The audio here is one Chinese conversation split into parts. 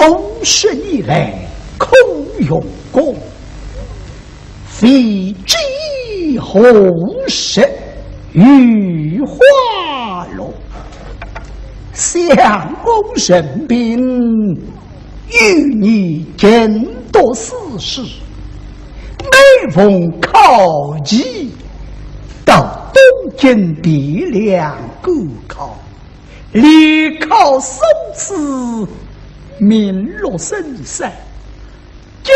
50年来空用功，非知红石玉花落，相公神兵与你见多私事，每逢考级到东京汴梁各考，立考生词名落深山，惊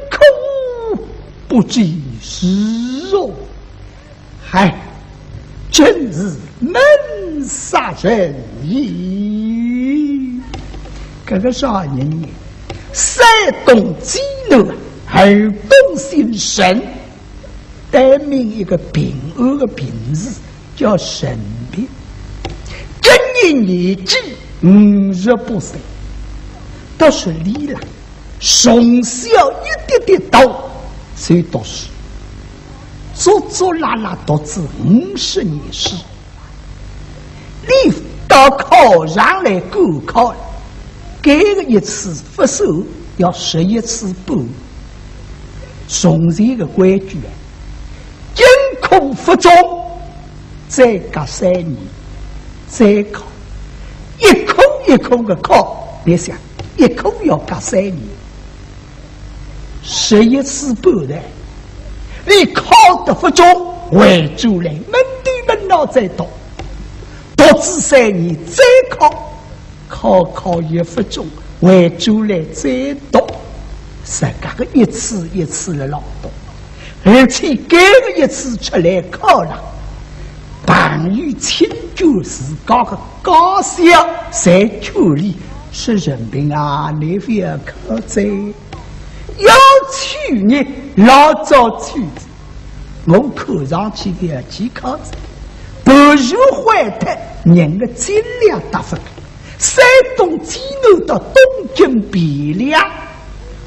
恐不计时哦！嗨，真是闷杀人矣！这个少年呢，山东济南耳东心神，得名一个病恶的病字叫神病。今年年纪50不岁，倒是离了，从小一点点到谁读书，做拉拉读至50年时，你到考上来高考，给个一次发手要11次半，从这个规矩，惊恐不中，再隔3年再考，一空一空的考，你想一空要隔3年，11次半的，你考得不中，回主来门对门脑再读，读至3年再考也不中，回主来再读，是这个一次一次的劳动，而且这个一次出来考了，半与清就是高个高校在确立是人民啊，你不要考在。要去年老早去，我考上去的几考子，不如怀太人的尽量打分。山东济南到东京汴梁，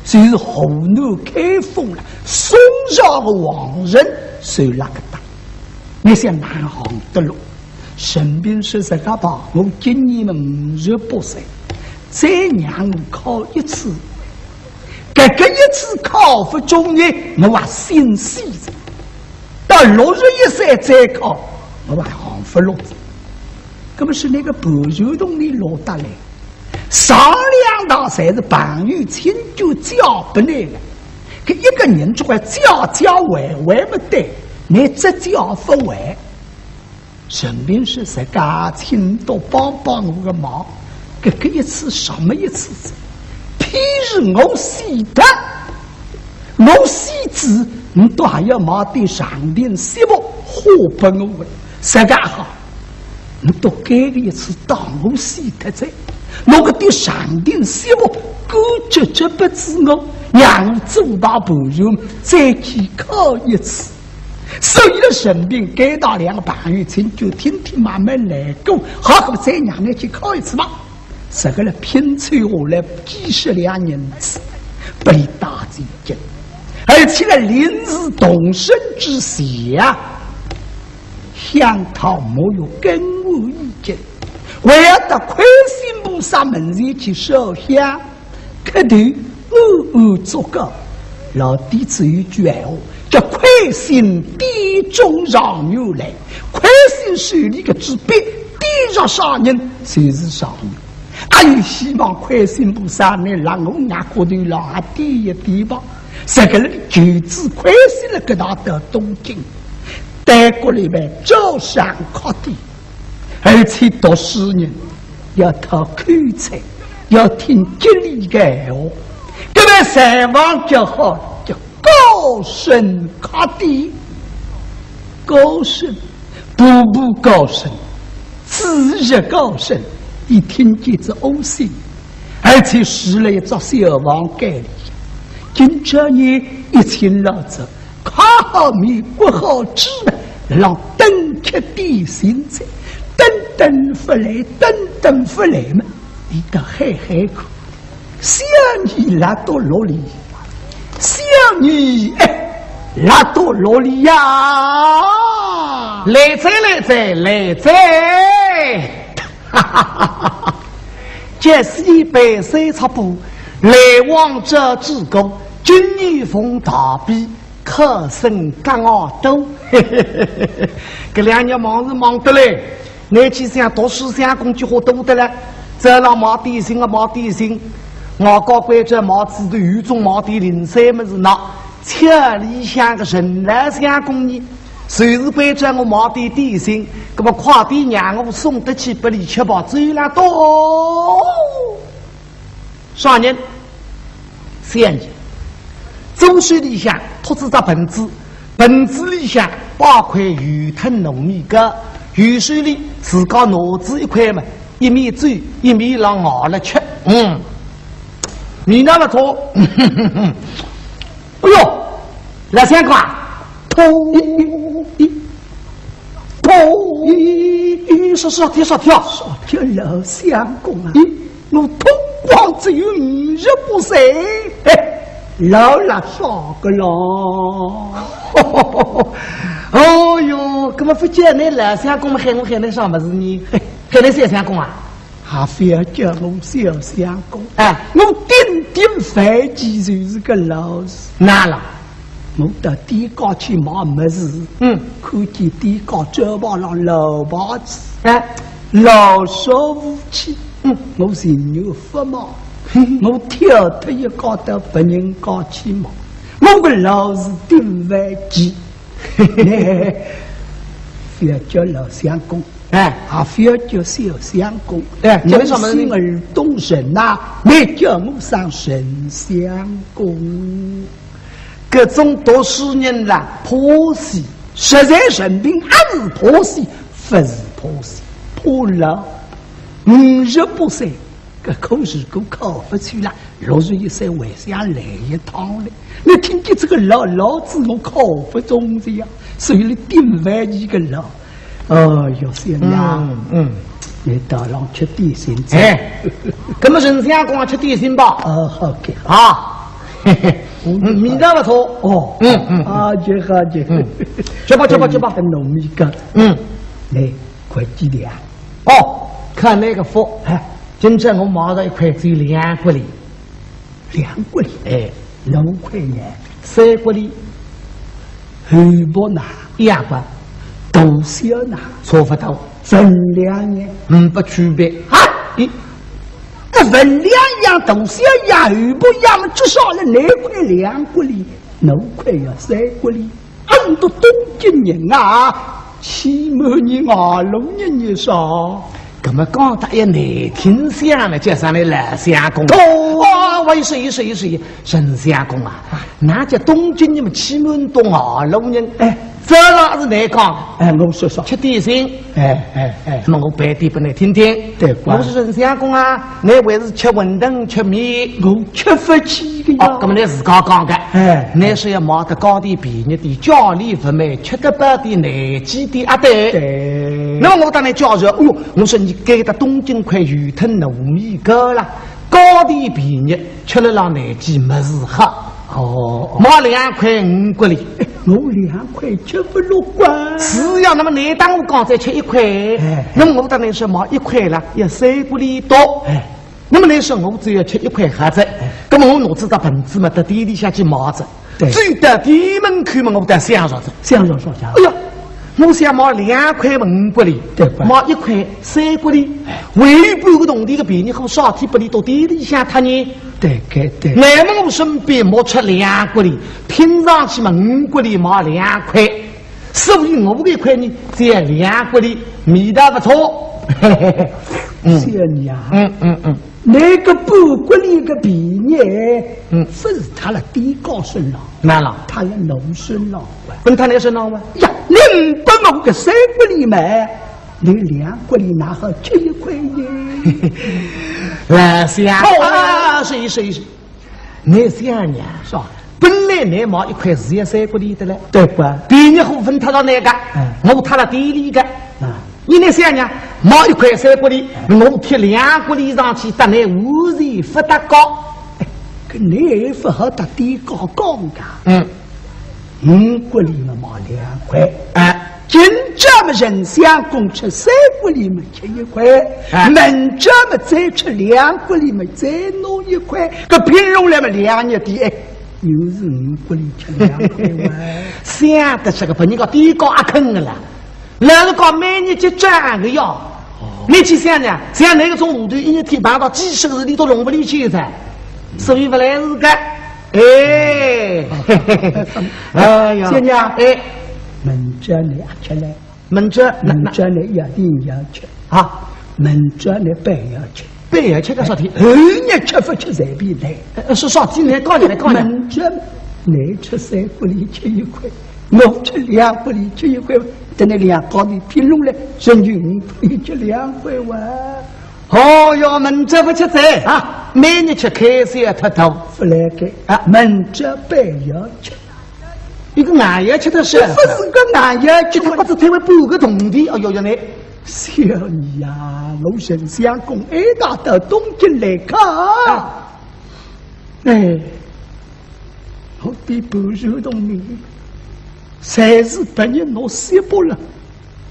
就是河南开封了，宋朝的王人受那个打。你想南航的路，身边是这个吧？我今年58岁，再让我考一次。这个一次考不中呢，我还心细着；到61岁再考，我还行不落子。这不是那个白球洞里落得来，上2道才是半月清就教不来的。这一个人就会教完不对，你只教不完。身边是谁家亲都帮我个忙，这个一次什么一次？譬如我洗的，我洗子，你都还要买点上点食物，货不我问，谁干好？你都给个一次当我洗的在，我个点上点食物，够这不知我，让我做到不用再去考一次。所以的生病给到2个半月前，就天天慢慢来过，好再让你去考一次吧。这个来拼凑下来几十两银子，被打进京，而且呢临时动身之下，想讨没有跟我意见，为了到亏心菩萨门前去烧香，磕头做个老弟子有句话，叫亏心地中让牛来，亏心手里个纸币，地上上人就是上人。阿有希望快心菩萨呢，让我拿过头让他低一低吧。这个人就只快心了，给他到东京，待过里面照上考地，而且读书人要讨口才，要听吉利的话。这个上网就好，叫高升考地，高升，步步高升，自日高升。一听见这呕心，而且使了一座小王盖里。今朝你一群老子考好米过好纸，让登克地心菜，登不来嘛，你个嘿苦，小你拉多罗里，小你拉多罗里呀，来在。哈哈哈！这是100岁差不，来往者之功，今日逢大比，可胜干傲斗。这两年忙是忙得嘞，我去想读书想工就好多的了。这老毛底薪啊，毛底薪，我搞关这毛子的雨中毛的零三么子那，千里想个人来想工呢。谁是关这我毛的底薪，那么快递让我送得起，不离确保最了多。少年，现在周水里向托子在盆子，盆子里向8块鱼藤糯米个，鱼水里自个脑子一块嘛，一米走，一米让熬了吃。你那么错。哎呦，来三个啊！偷，少跳老相公啊！我通光只有5日不睡，老了少个咯。哦哟，怎么不见那老相公喊我喊那啥么子呢？喊那小相公啊？还非要叫我小相公？我点飞机就是个老师。哪了？我到地高去买么子，看见地高走跑上老把子，老少无气，我是牛发毛，我跳脱一高到别人高去毛，我个老是顶飞机，非要叫老相公，还非要叫小相公，你们什么心儿动神呐？没叫我上神相公。各种读书人啦，婆媳实在生病还是婆媳，不是婆媳，婆老5日不睡，这口是够考不出来，6日一睡为啥来一趟嘞？你听见这个老子我考不中的呀，所以你顶完一个老，有些呀，你到了吃点心，那么人家光吃点心吧？好的啊，米大不错这好这，吃吧，糯米干，来快几两？看那个货，今天我买了一块只有2块里，2块里，6块钱，3块里，厚薄拿1块，多少拿差不多，分量呢，不区别分量一样，东西一样，厚薄一样，至少了2块2块里，6块要3块里，很多东京人啊，起码你6年以上。咁么讲得也难听些了，叫上来老相公。我一说，沈相公啊，那叫东京你们起码懂6年，这哪是难讲？我说吃点心，那么我白点不能听听。对，我是沈相公啊，你还是吃馄饨吃面，我吃不起的呀。咁么你自家讲的，你是要买得高的便宜的，家里不买，吃得饱的难记的啊对。那么我当然叫着，我说你给他东京块鱼藤糯米糕了，高的便宜，吃了让难记没事好。买2块5块里，我2块吃不落关。是呀，那么你当我刚才吃1块，那么我当然是买1块了，要3块里多。那么你说我只要吃1块盒子，那么我脑子到盆子嘛，到地里下去买着，最到地门口嘛，我得想着着，哎呀。我想买2块5块里，买1块3块里，为半个洞地的便宜和少体不里到地里向他呢？对。那么我身边没吃2块里，拼上去嘛5块里买2块，所以我这块呢只要2块里，味道不错。谢你啊，那个半块里的便宜，不是他的低高身了，哪了？他的农身了，问他那是哪吗？呀，你不我个3块里买，你2块里拿好吃1块呢？来想是，你想呢？是吧？本来你买1块是要3块里的嘞，对吧？便宜后分他到那个，我他到地里的，你那想呢？买1块3块里，我贴2块里上去，但你无人不得高，跟你也不好打地高高的。5块里嘛买2块，今这么人相公吃3个里面吃1块，门这么再吃2个里面再弄1块，个平容来嘛2日的哎，又是5个里吃2块哇！想得这个把你个地高阿坑的了，那是讲每年就赚个药。你去想呢？像那个种路队，一天搬到几十个人，你都弄不里去噻，所以不来是个。哎呀，姐娘，哎，门这里吃来，门这里一定要吃啊，门这里不要吃，不要吃个啥体？你吃不吃随便来，是啥体？来搞你来搞你。门这你吃3个里吃1块，我吃2个里吃1块。在那2高的平弄了，甚至5块吃2块哇！哦哟，门这不吃菜啊，每年吃开水太多，不来给啊，门这不要吃，一个俺要吃的是，不是个俺要吃，他不是才会补个铜的，哎呦呀你，小你呀，我人相公挨打到东京来看，哎，我比不如动你。38年我写不了，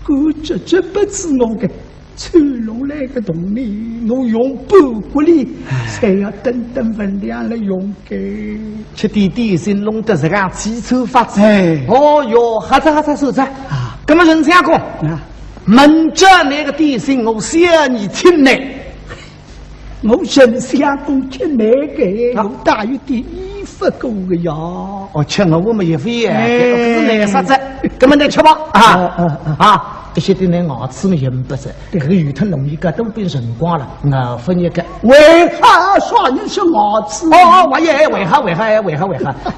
我这不是我的छो龙来个动力，我用不过力，才要等等分量来用给。吃点点心弄得这个汽车发展。哎，哦哟，哈子手在啊，那么人家讲啊，门这那个点心我想你听呢。我人相公吃那个，有大有点衣服够个呀。哦，吃我们也会，可是那啥子，根本得吃吧啊！这些的呢，牙齿嘛也不是，这个鱼头弄一个都变人光了，我分一个。为啥说你是牙齿？哦，我也为何？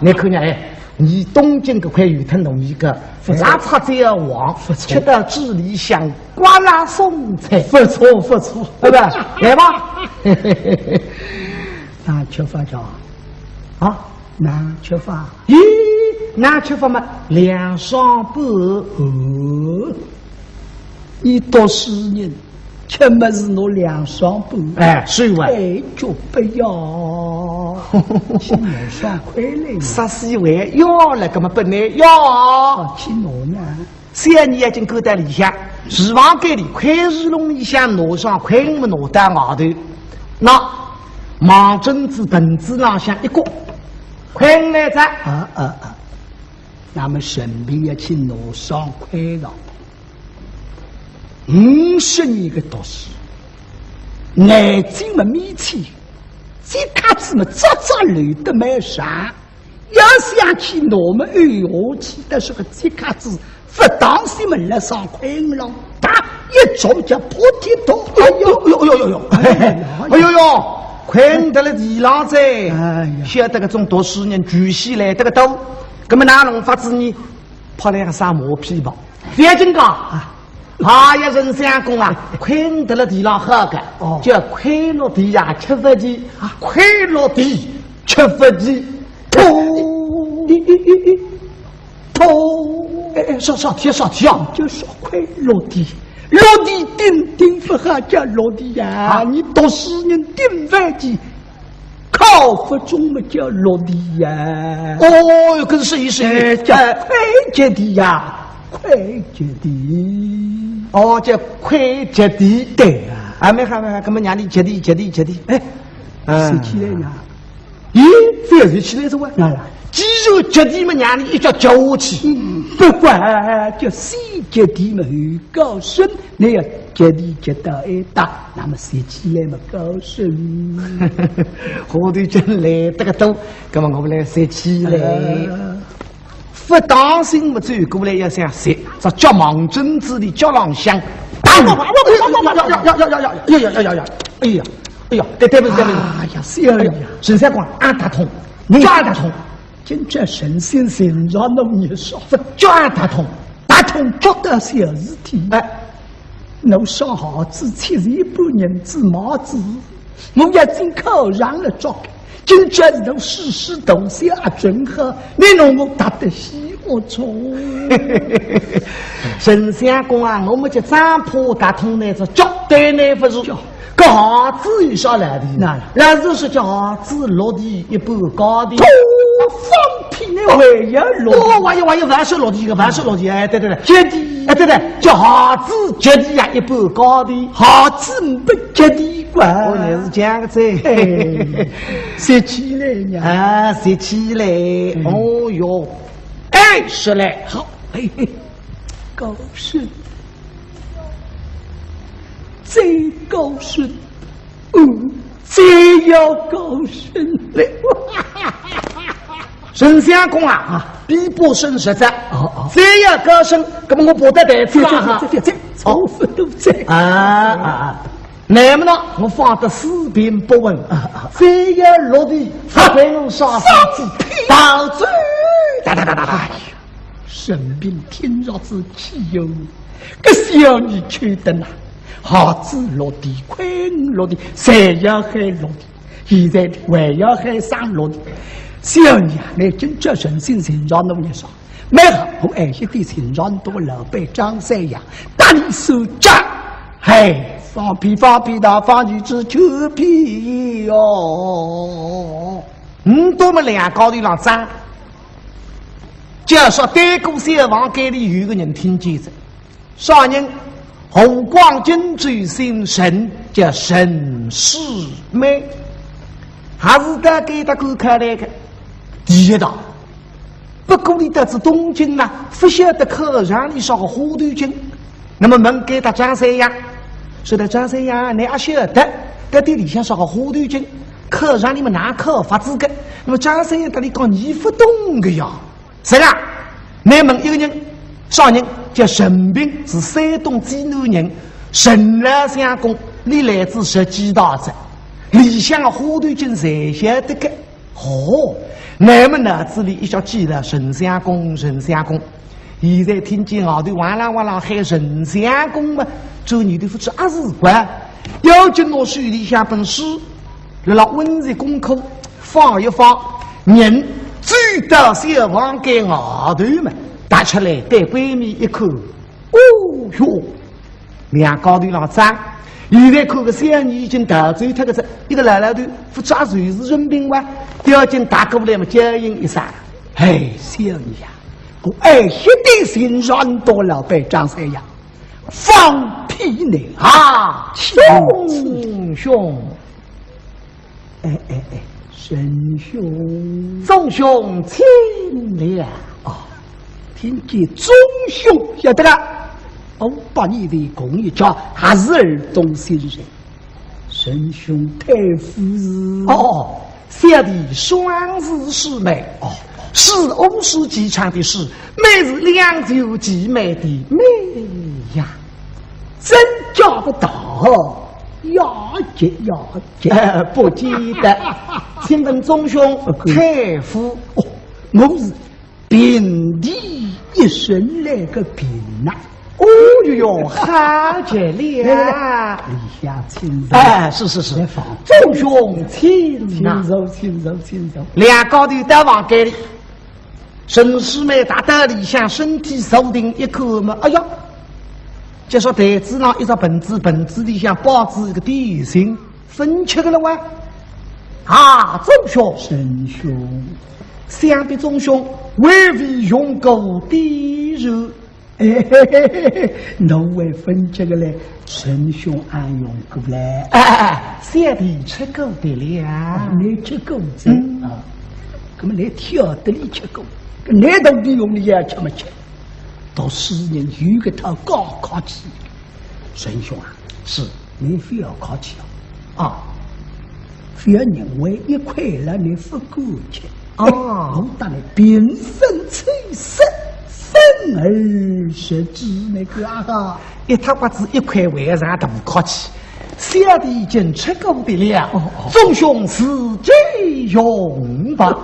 你看见哎？你东京这块鱼头弄一个，拉叉这样黄，吃到智理香，瓜拉松菜，不错，对吧？来吧，那吃法叫啊？那吃法？咦，那吃法嘛，2双半。你多10年，吃么是我2双半？哎，水碗。哎，就不要，去2双块嘞。14万要了，干嘛不能要？去哪呢3年已经够得理想，希望给你快日弄一下拿上快我们拿到外头。那马真子本子上想一个，快来着。那么顺便要去拿上块了。50年的读书，眼睛么眯起，这卡子么早累得没啥。要想去我们安下去的是个这卡子，不当心么来上块了，打一着就破天洞。哎呦，困得了地浪子，晓得个种读书人举起来这个刀，根本哪能法子呢？跑来个啥毛皮吧？别紧讲啊！哎呀，人相公啊，困得了地浪喝个，叫快乐地呀，吃不起啊，快乐地吃不起，上天啊，就说快落地，落地顶不好叫落地呀！你读书人顶饭的，考不中么叫落地呀？哦，跟是一叫快捷的呀，快捷的。哦，叫快捷的，对啊，没，根本让你捷的，哎，拾起来呀？咦，这拾起来是what？肌肉捷的嘛，让你一脚脚下去，不管叫谁捷的嘛，很高深，你要捷的捷到一大，那么拾起来嘛高深。我对真来这个多，那么我们来拾起来。不当心，我走过来要想谁？这叫盲针子的叫狼香。哎呀，对不起。哎呀，小呀，神仙官按打通，你叫按打通，今这神仙身上弄你说，叫按打通，打通觉得小事体。哎，我上好子70半年子帽子，我也真考上了作。今朝是世东西准好，你让我打得稀我错。神仙公啊，我们就张破打通那是绝对那不是。个孩子有啥来的？那是叫孩子落地一半高的。放屁你还要落地？我有万事落地，万事落地。哎，对，接地，哎，对，叫孩子接地呀，一般高的，孩子不接地管。我也是这样个子。说起来呢，啊，说起来，哦哟，哎，是嘞，好，高兴，最高兴，最要高兴了。神仙公啊，比不胜实在。只要高升，那么我不得代替哈。这，重复都在那么呢，我放得四平不稳，只要落地，发给我杀死到最哒。哎呀，生病听着是气哟，这小你去的呐，孩子落地，快落地，谁要还落地？现在还要还上落地。小娘，你真叫人心成长弄一说，没好我爱惜的成长多老辈张三呀，打你手掌，嘿，放屁的放你只求屁哟！多么两高的老张，就说对过小房间里有个人听见着，啥人？红光金最心神叫沈世美，还是得给他顾看来个。第一道，不过你得知东京啊，不晓得客人里少个糊涂精，那么问给他张三呀，说的张三呀，你也晓得，这店里向少个糊涂精，客人你们哪可发资格？那么张三呀，这里讲你不懂个呀，是啊，你问一个人，啥人叫沈平，是山东济南人，沈老相公，你来自十几大镇，里向的糊涂精谁晓得个？哦。那么脑子里一下记得沈相公，现在听见后头哇啦喊沈相公嘛，做你的夫子20块，要紧我手里下本书，那温习功课放一放，人追到小房间后头嘛，打出来给闺蜜一看，哦哟，两高头老张。现在看个小女已经得罪他个这一个老头，不抓谁是人命哇？掉进打过来嘛，脚印一撒，哎，小女呀，我爱惜的心软多老辈张三呀，放屁呢啊，兄，哎，神兄，众兄亲了啊，听见众兄晓得了。我把你的公一家还是儿童新人，神兄太夫人小弟双子师妹是欧书记唱的诗，妹是良久极美的美呀，真叫不到，要接，不记得，请问众兄太夫我是遍地一身来个病呐。哦哟，好极了！李下请走。是，众兄请走。两高头到房间里，沈师妹打到里向，身体受定一口嘛，哎呀，就说台子上一张本子里向包子一个点心，分吃的了哇！众兄，沈兄，想必众兄未为用过地肉。侬为分这个嘞，神兄俺用过来。小弟吃过的了，你吃过子啊？那么你挑得里吃过，你到底用的也吃没吃？到4年有个他高考起，神兄啊，是你非要考起非要认为一块了你不过去我当你变分翠色。分而食之那个一塌瓜子1块为啥都不客气，小弟已经吃过的了，众兄自己用吧。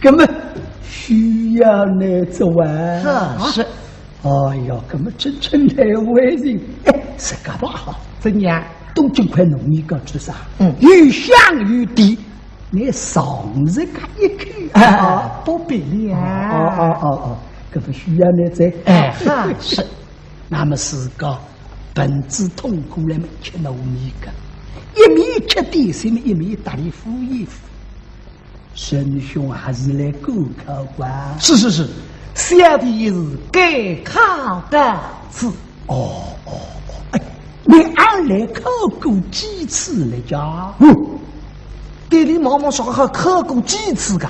根本需要你做完是。哎呀，根本真来为人，是干嘛好？怎样？东京块农民搞做啥？越想越低。你上日看一看不必了。这不需要你在是。那么是个本质痛苦来吃糯米个，一面吃点心，一面打理敷衣服。沈兄还是来过考官。是，小弟也是该考的次。哎，你俺来考过几次了家？对你妈妈说还考过几次噶？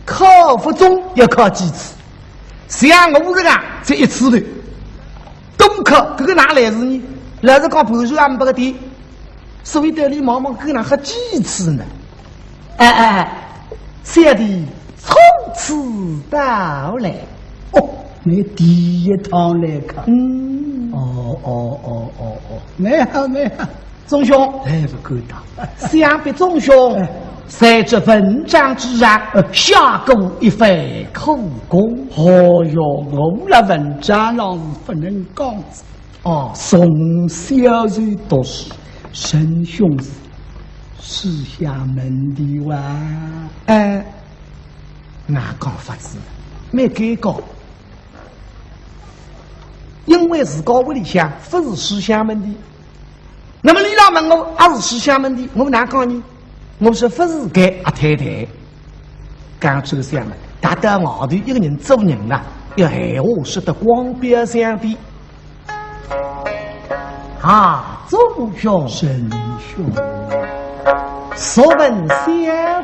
考不中要考几次？像我这个这一次的，东考这个哪来是呢？来是讲半数俺不个的，所以对你妈妈跟那还几次呢？小弟从此到来。你第一趟来考。没好。钟兄，不够大。想必钟兄在这文章之上下过一番苦功。我那文章上是不能讲子。从小就读书，沈兄是私下门的哇。哪讲法子？没改过。因为自个屋里向不是私下门的，那么你老问我还是私下门的，我哪讲呢？我说不是给阿太太讲这个项目，他到外头一个人做人啊，要闲话说得光表相的。钟兄，沈兄，所问小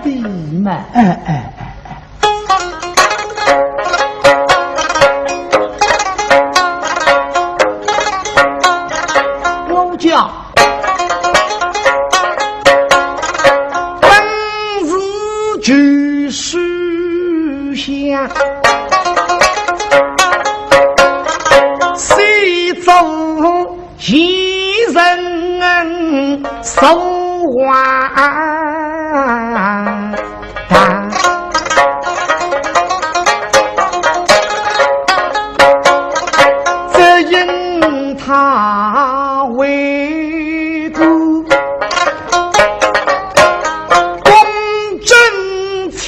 弟们，我叫本是举书下，谁走一人手腕，只因他为国公正情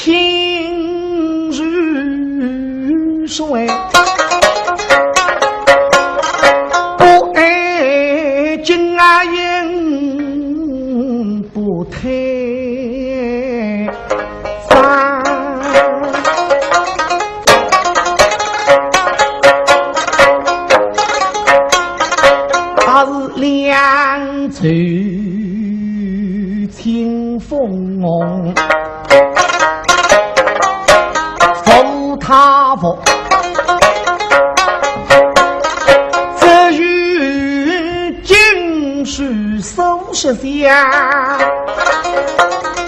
如水，不爱金阿英不太烦，他是两袖清风扶他扶，这与经书收拾下，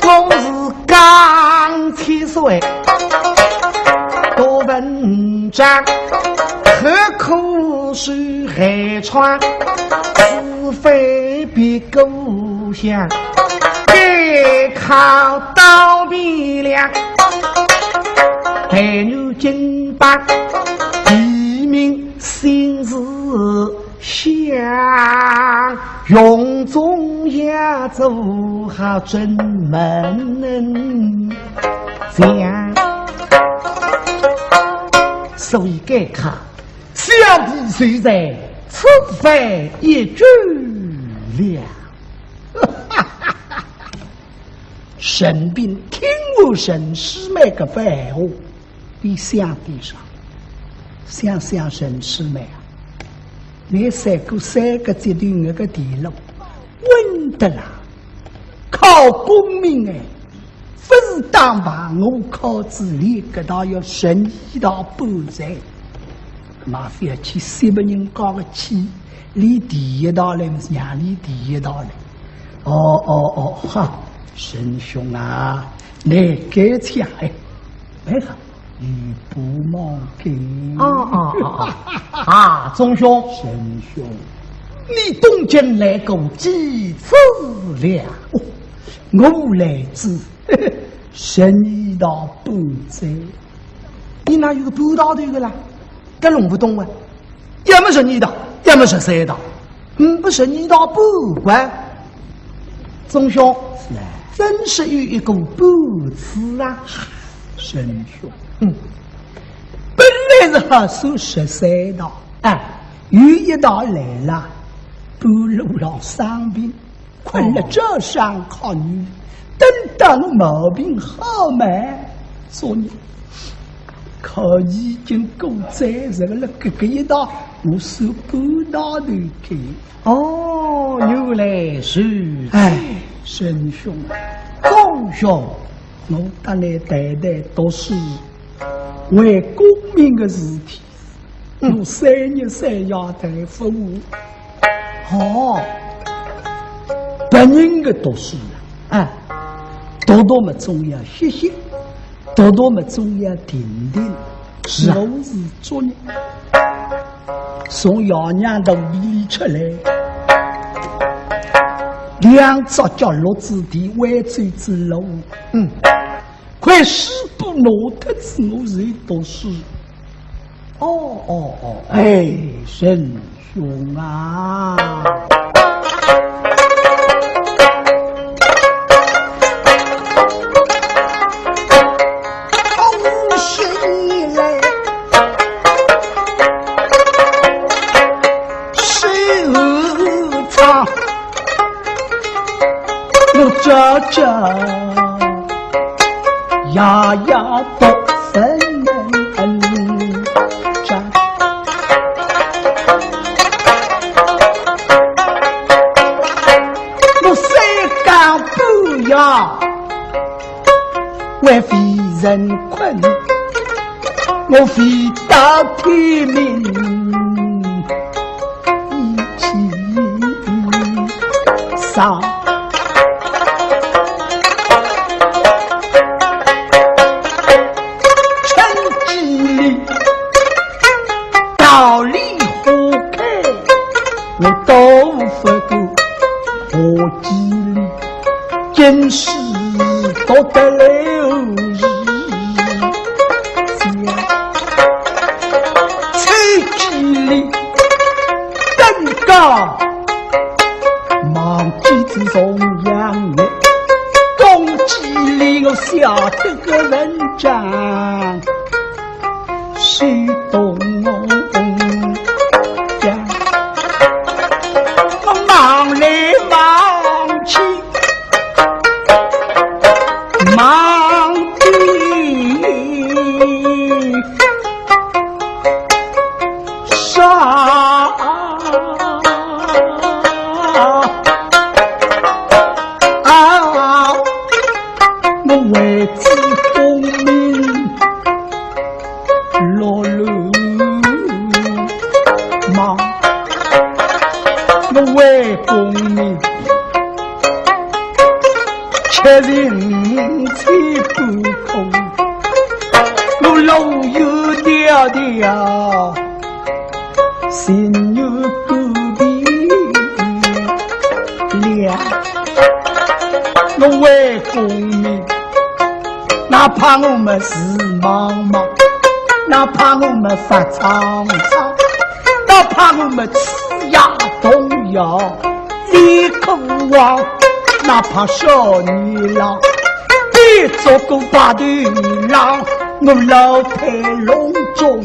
我是刚七岁读文章，何苦是海川，是非比故乡，该考到鼻梁，太牛金榜一名心事想，用中亚做好真门讲，所以该考小弟虽在此非一句了。沈斌听我沈师妹个话哦，比想地上想沈师妹啊，你三个阶段那个地路稳得啦，考功名哎，不是当把我考治理，搿道要顺一道补在，麻烦要去300人搞个起，离第一道来是让离第一道来。哈，沈兄啊，你该抢哎，没好。你不忘给钟兄，沈兄，你东京来过几次了？我来自神医道不在，你哪有个不道的一个啦？跟弄不懂啊？要么神医道，要么是谁道？不神医道不管。钟兄，真是有一个不字啊，沈兄。本来是好数13道，有一道来了，半路上伤病，困了这山靠女，等到我毛病好嘛，说你可已经够责任了，这个一道我手不大头给。哦，原来是，哎，神兄，公兄，我得来代代都是为公民的事体，我3日3夜在服务。哦，别人的读书啊，读读么总要歇歇，读读么总要停停。是啊，我是做人，从爷娘肚里出来，2只脚落之地，弯走之路。快死不挪特子，我是读书。哦，哎，神兄啊！这呀呀不分战，我谁敢不要为非人困，我非到天命一起上。道理花开，我都不够何其里，今世多得了日，吹几里登高，忙几子中央的，公几里我晓得个人长，谁懂我？忙来忙去，忙的啥？我为知功名落路忙。我为功名，却人才不空。我路有条条，心有孤僻两。我为功名，哪怕我们事忙忙，哪怕我们发苍苍，哪怕我们吃呀动摇，立口望，哪怕小女郎，别做个八头女郎，我老态龙钟，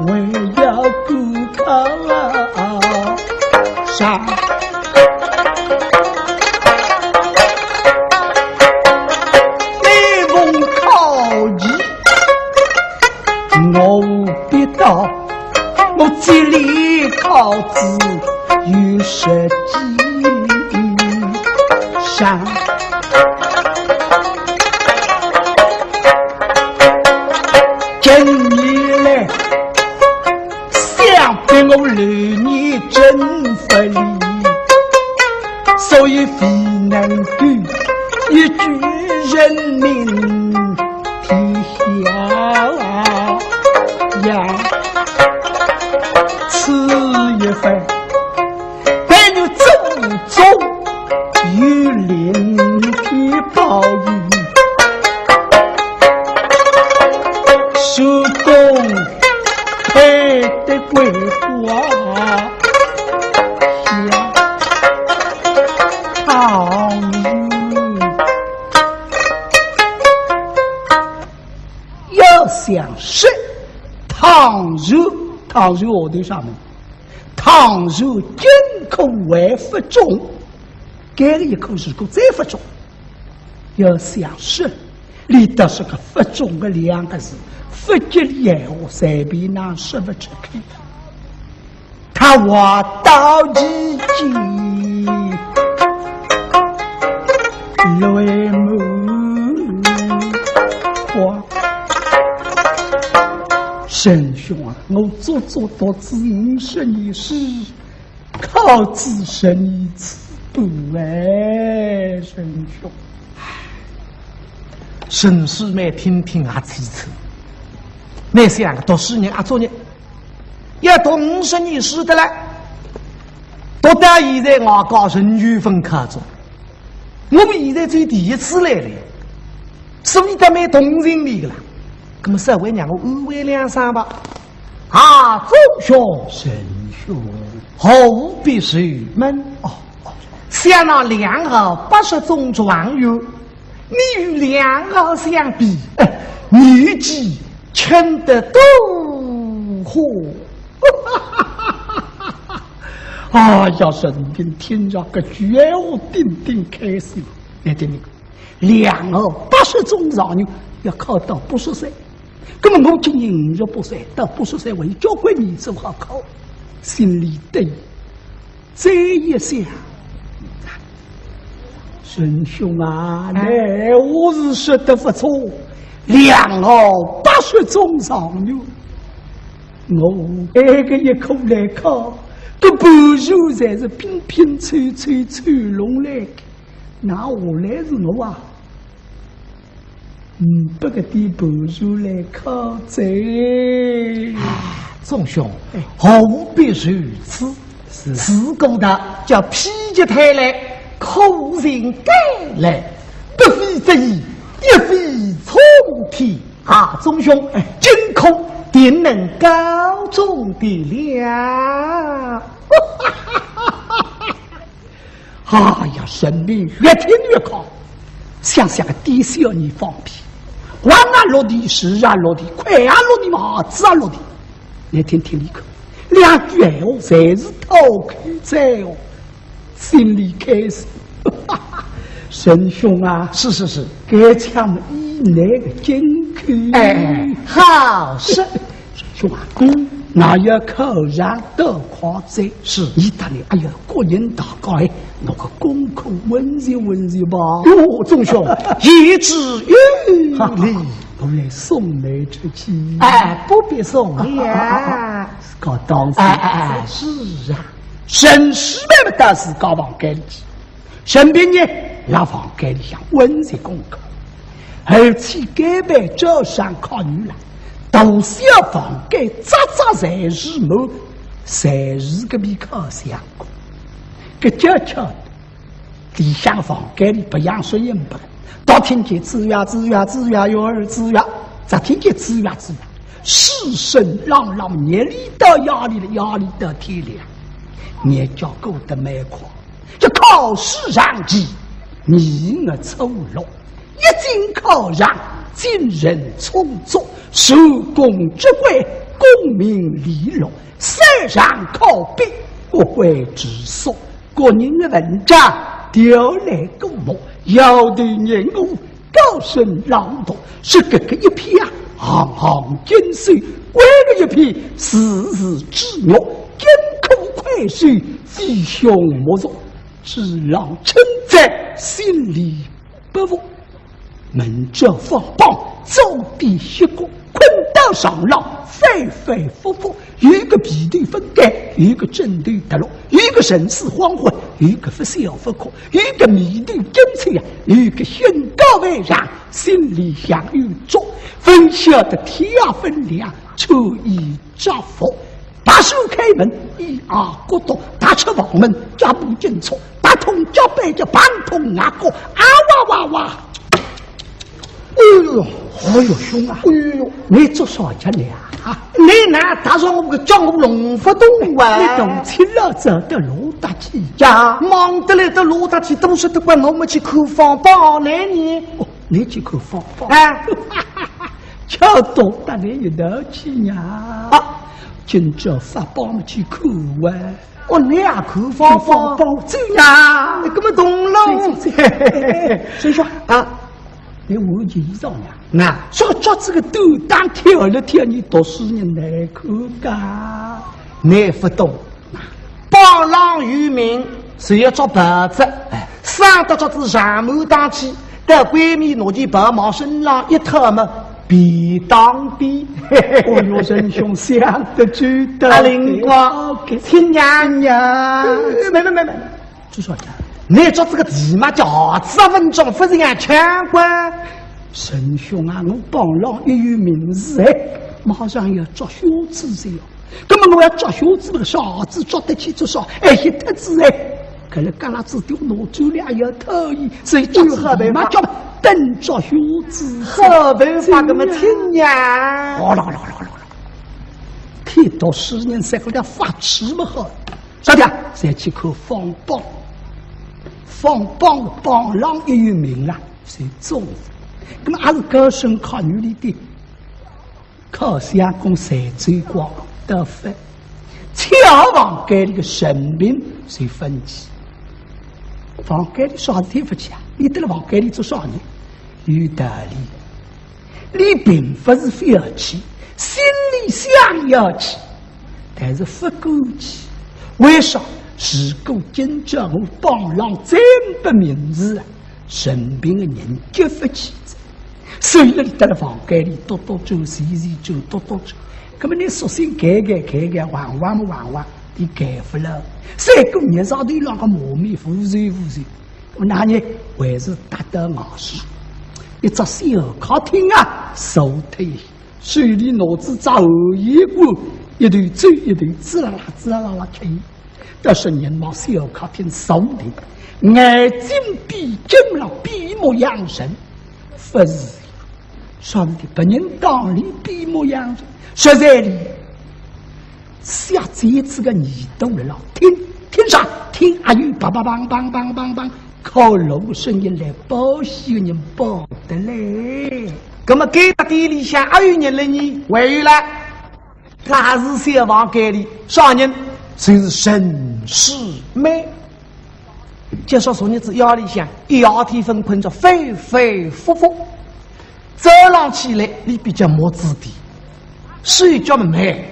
为要顾靠上。我必到，我这里靠子有10几山，今年来想必我6年真不离，所以非能够一句人民天下。此一番，但你祖宗有灵天保佑，手工配的桂花香糖油，要想吃糖肉我对上面，糖肉进口外服中，改了一口，如果再不中，要想是里头是个不中的两个字，不吉利言话，随便拿说不出口。他话到几句，泪目花。神兄啊，我做到子50世，靠自身一次不哎，神兄。神师们听听啊，支持。那想读10年啊，做年，要读50年书的了。读到现在，我搞人缘分课中，我们现在才第一次来了，所以他蛮动人的了。那么稍微让我安慰2-3吧。啊，宗兄，神兄，何必是闷？像那2号80中状元，你与2号相比，年纪轻得多火。哎呀，人民听着个句话，定开心。来听2号80中状元要考到80岁。那么我今年58岁，到80岁为交关年数好考，心里得意。再一想，神兄啊，我是说得不错，2号80中状元，我挨个一口来考，这半数才是拼吹拢来，那下来是我啊。不个地步数来考贼宗兄，何必如此？自古的叫否极泰来，口人改来，不非则已，一非冲天。啊，宗兄，今空定能高中的了。哎呀，生命越听越高，想想个低小你放屁。弯啊落地，直啊落地，快啊落地，马子啊落地。你听里口，2句闲话侪是偷口在哦，心里开心。神兄啊，是，该抢以内的进口。好是，兄啊，那要口上多夸赞，是你打你，哎呀，个人大概那个功课温习吧。哟，宗兄，一之有礼，我来送你出去。不必送了。搞当是啊，神师们的大事搞房间里，身边呢老房间里向温习功课，而且改办招商考女了。都小房间扎在日谋，才是个比考相过。个悄悄的，理想房间里不养水银本，倒听见吱呀哟儿吱呀，咋听见吱呀，世声朗朗，年里到压力到天亮，你叫够得没快。这考试上级，你我粗鲁，一经考上，今人充足。受公之贵，功名利禄，世上考比，不会之所。个人的文章丢来过目，有的人物高声朗读，是个一篇行行经水，为个一篇时时之乐，艰苦快水，吉凶莫若，只让称赞心里不服。门者放榜，走地虚空，困到上浪，反复，有一个比对分改，有一个针对得落，有一个生死黄昏，有一个不笑不哭，有一个面对精彩呀，有一个宣告为让，心里想有足，分晓得天下分量，出一招佛。大手开门，一二国多，大车房门，脚步紧凑，大通脚背就半通牙过，啊哇哇！哎呦，兄啊！你做啥去了啊？你那打算我叫我龙不动啊？你动起了走的路大起呀，忙得来的路大起，都是得管我们去看房宝来你。你去看房宝啊？瞧多大的一道气呀！今朝发报么去看哇？哦，你也看发报？走呀！你根本懂了。所以说啊，你我就衣裳呀。那说叫这个斗胆跳了跳，你读书人来看噶？你不懂。帮郎于民是要做白子，上得着子上门当起，在闺蜜拿起白毛身上一脱么，必当必。哦哟，仁兄想得周到。阿灵光，亲娘娘，没，就说的，你做这个题嘛叫20分钟，不是俺抢关。仁兄啊，我帮郎一有名字哎，马上要做小子噻哟。那么我要抓小子那个傻子抓得起多少？哎，一特子哎，可能嘎啦子丢拿走俩要讨厌，所以就好办法叫等抓小子，好办法那么听呀！好了，看到10年才给他发吃么好？啥的？再去看放榜的榜浪也有名了，谁中？那么还是高升考女里的考相公谁最光？得分，恰房间里个神明谁分歧？房间里啥子天不起啊？你在了房间里做啥呢？有道理，你并不是非要去，心里想要去，但是不够去。为啥？如果今朝我帮郎真不明智，神明的人绝不起的。所以你在了房间里多多做，细做，多多做。那么你索性改，玩，你改不了。3个月上头让个磨面糊碎。那你还是达得咬死。一只小客厅啊，收退，手里脑子找后一股，一头走一头滋啦啦开。但是人毛小客厅收的，眼睛闭紧了，闭目养神，不是上的不人当里闭目养神。实在的，下这次个耳朵了，听啥？听阿玉梆，靠楼声音来报喜的人报得来。那么给他地里向阿玉人了你，还有了，他是小房间里啥人？就是沈世美。介绍说你子腰里向一摇天分困着飞复，早上起来你比较没子弟。睡觉么美，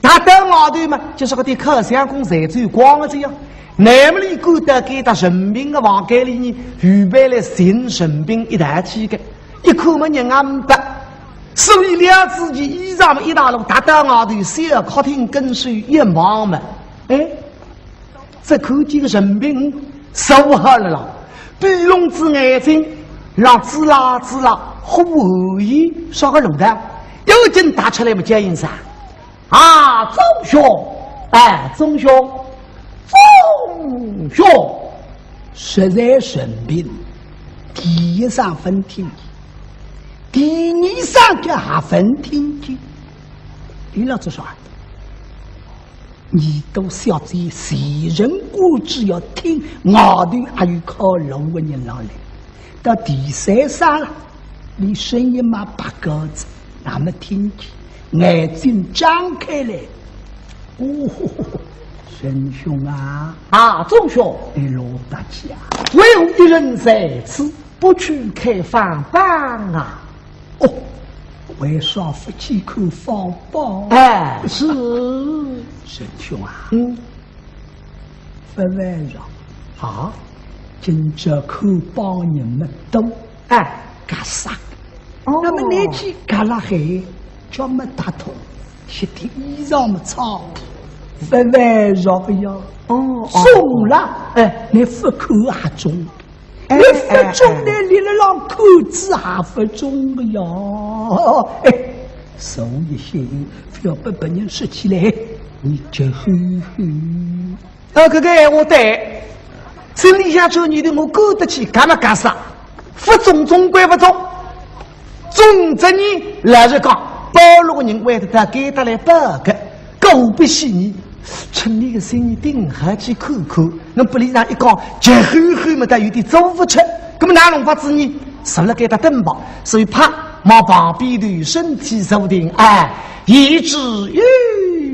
他到外头嘛，就是个点靠相公才最光的这样。那么你顾得给他神兵的房间里呢，预备了新神兵一台起的，一口么人安不，所以两自己衣裳嘛一大路，他到外头小客厅跟睡一忙嘛，哎，这口几个神兵收好了啦，闭笼子眼睛，让滋啦，好无意啥个弄的。有劲打出来嘛，接应噻！啊，中兄，实在生病，第一上分听，第二上就还分听。你老做啥？你都晓得，谁人估计要听外头还有靠楼的人上来，到第3上了，你声音嘛8个字。那么听起，眼睛张开来，哦，神兄啊，中兄，你老大家，唯有一人在此，不去开放榜啊！哦，为啥不去看放榜？哎，是神兄啊，不外让啊，今朝看榜人们都干啥？那么那去干了海，叫么打通，洗的衣裳么脏，不外绕个呀。中了，你不口还中，你不中呢，你那让口子还不中个呀。手一些，不要把别人拾起来，你就哥哥，我对，心里想求你的，我够得起，干嘛干啥？不中总归不中。总之你来是讲，保罗个人为他给他来报个，狗不稀你，趁你个生意顶下去看看，那不理让一讲，就后么他有点走不出，那么哪弄法子呢？除了给他登报，所以怕毛旁边的身体受定，以至于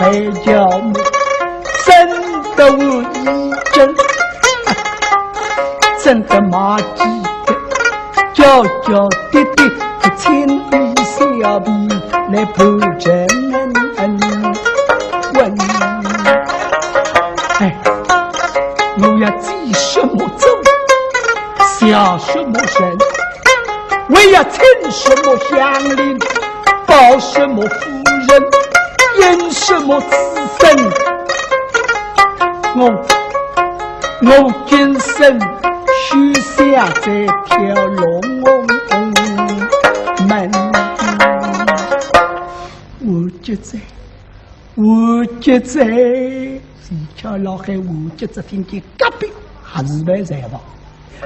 还叫我真的无意真，真的马鸡的叫叫滴滴的千里小臂来不真问，哎，我要记什么咒，下什么神，我要请什么乡邻，报什么夫人，演什么子孙，我今生许下这条龙门，我觉在是叫老海，我觉在听见隔壁还是没在吧？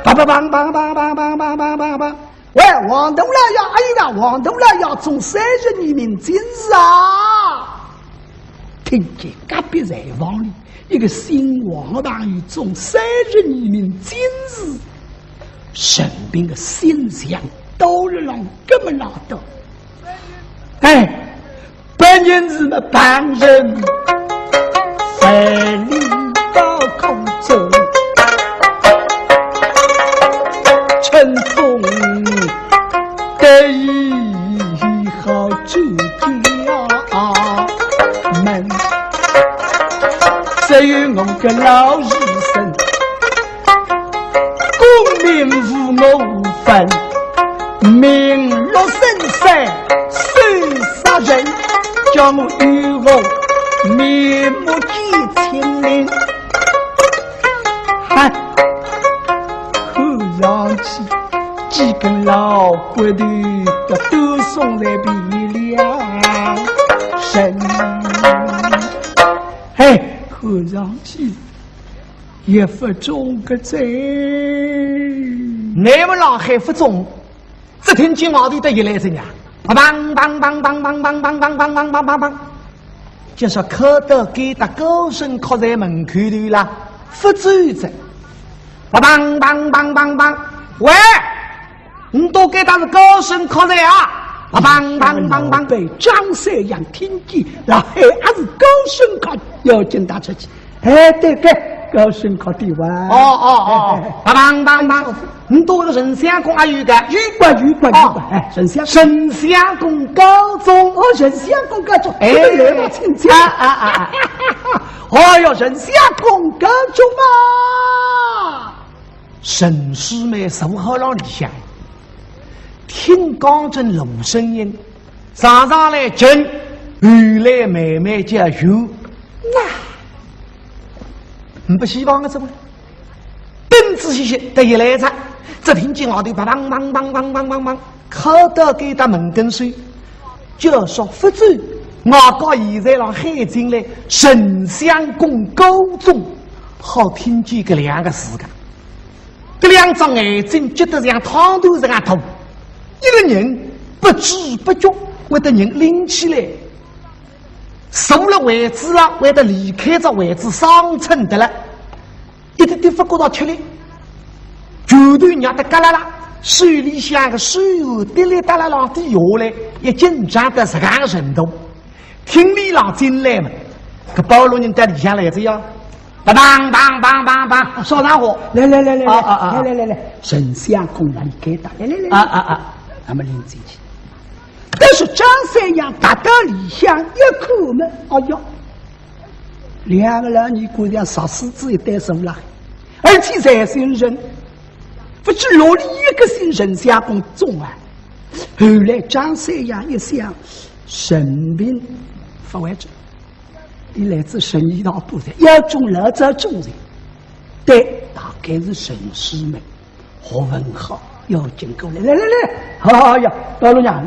梆梆梆梆梆梆梆梆梆梆梆！喂，王东来呀！哎呀，王东来呀！从30年民今日啊！听见隔壁在房里，一个姓王的朋友从30年民今日，生病的现象都是让根本拿到。哎。半年子嘛，半人飞到空中，乘风得意好住家门，只有我个老医生，功名无我无分，名落深山谁杀人？叫我与我面目见清明，嗨，看上去几根老骨头都送在鼻梁身，嘿，看上去也不中个贼，你们老还不中，只听见我的一来怎样？梆梆梆梆梆梆梆梆梆梆梆梆，就是看到给他高声靠在门口头啦，不走着。梆梆梆梆梆，喂，你都给他是高声靠在啊！梆梆梆梆，被张三阳听见，然后还是高声靠，要进他出去。哎，对对。高声靠地湾哦，梆梆梆，你多个人相公还有个玉官，哎，人相公高中，哦，人相公高中，哎，来我请教哎呦，人相公高中啊，沈师妹守好了理想，听讲真鲁声音，常常来见，原来妹妹叫有那。你不希望个什么？等仔细些，得一来着，只听见我的梆梆梆梆梆梆梆梆，靠到给他门跟水，就说不走。我告现在让海进来，神相公高中，好听见个两个字个，这两张眼睛觉得像汤头这样痛，一个人不知不觉为的人拎起来。受了位置了，为了离开这位置上称的了，一点点不觉到吃力，绝对让他嘎啦啦，手里像个水儿滴哩哒啦啦的下来，也紧张到这个程度。听里郎进来嘛，个保罗人在里向来着呀，梆梆梆梆梆，烧上火，来，神相公来给他，来，咱们领进去。但是张三阳达到理想一看呢，哎呦，两个人你姑娘杀死自己带手了，而且才姓人，不知落里一个姓人相公中啊。后来张三阳一想，生病不完整，你来自生意道不在，要中了这种人，对，大概是沈师妹，何文好。要经过来，好呀，高龙娘，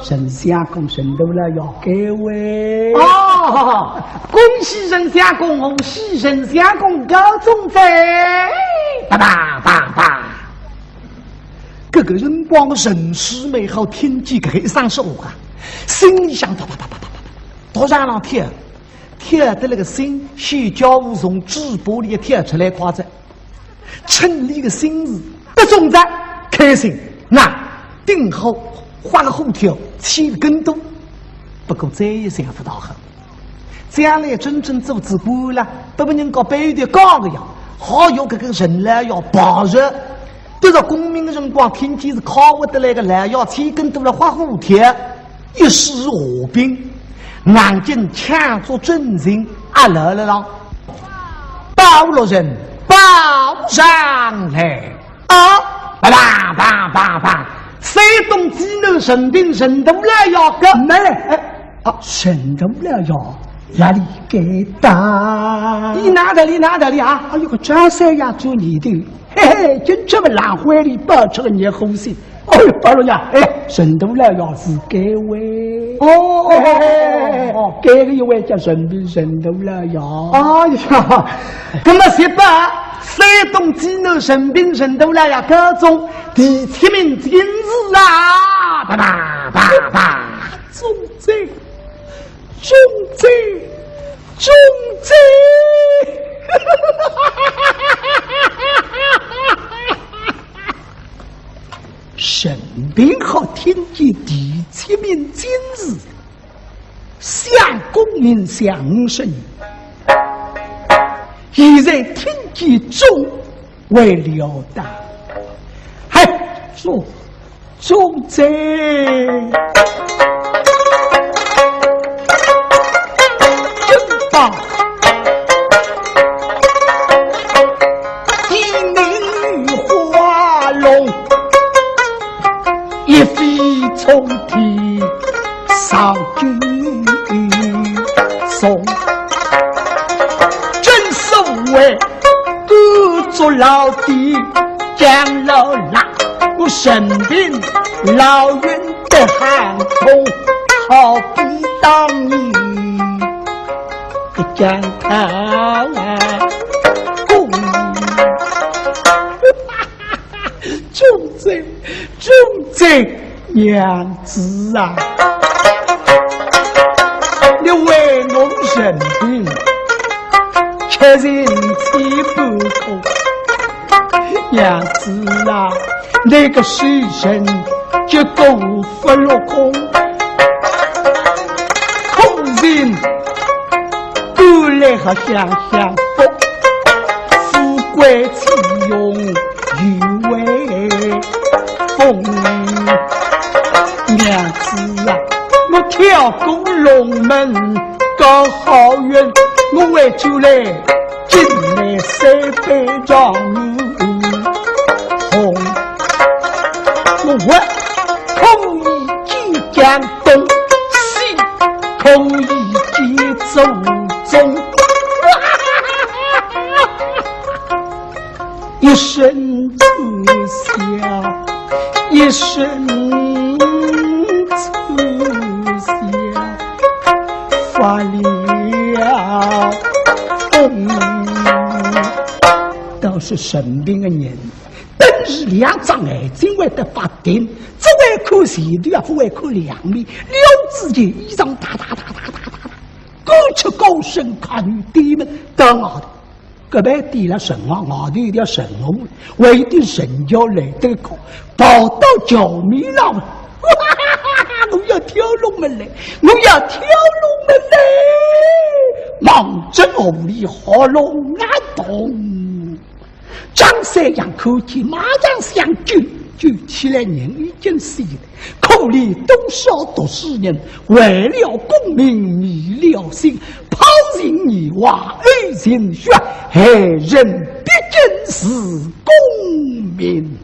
沈相公神都了要给位哦，恭喜沈相公，恭喜沈相公高中在，爸，这个人光沈师妹好听见个一上手啊，心里想啪，突然让贴的那个心，细脚无从纸玻璃贴出来夸着，趁你个心日不中在。开心，那顶后画个后条，起个跟斗，不过这一想不到好，将来真正做主播了，不被人家背的讲个呀，还有这个人来要保热。都是公民的辰光，天天是靠我的那个蓝牙器跟多了花蝴蝶，一时和平，眼睛抢做真人啊来了啦！报了人报上来啊！叭叭叭叭叭，山东济南神兵神都来要个没啊，神都来要。压力给大，你哪里啊？哎呦个张三呀，做你的，嘿嘿，就这么烂坏里爆出个你呼吸。哎呦，八路呀，哎，神都来要是给位哦，给个一位叫神兵神都来要。哎呀，那么是把山东济南神兵神都来要各种第7名今日啊，叭叭叭叭，中正。中贼，神兵好天际第7名今日，向公民相声，已在天际中为了达，嗨，中贼。一名花龙，一飞冲天上军送，正所谓各族老弟将老辣，我身边老人的喊痛，好比当年将他共中正娘子啊，你为我生病，却人气不空。娘子啊，那个时辰就够不落空，空人。古来好想想风，富贵岂用余为风？娘子啊，我跳过龙门搞好运，我为救来进来三杯状红，我空一即将东西，空一即走。一声粗笑，一声粗笑，发了疯。都是生病的人，但是2张眼睛为的发电，只为看前头，不为看两面，了自己衣裳哒哒哒哒哒哒，高出高声看女弟们当我的。隔壁地了神话，外头一条神龙，为的神教来得高，跑到脚米了，我要跳龙门来，我要跳龙门来，忙着努力好龙难动。张三阳口气马上相救，举起来人已经死了，可怜多少读书人为了功名迷了心，抛人泥瓦爱人血，害人毕竟是公民。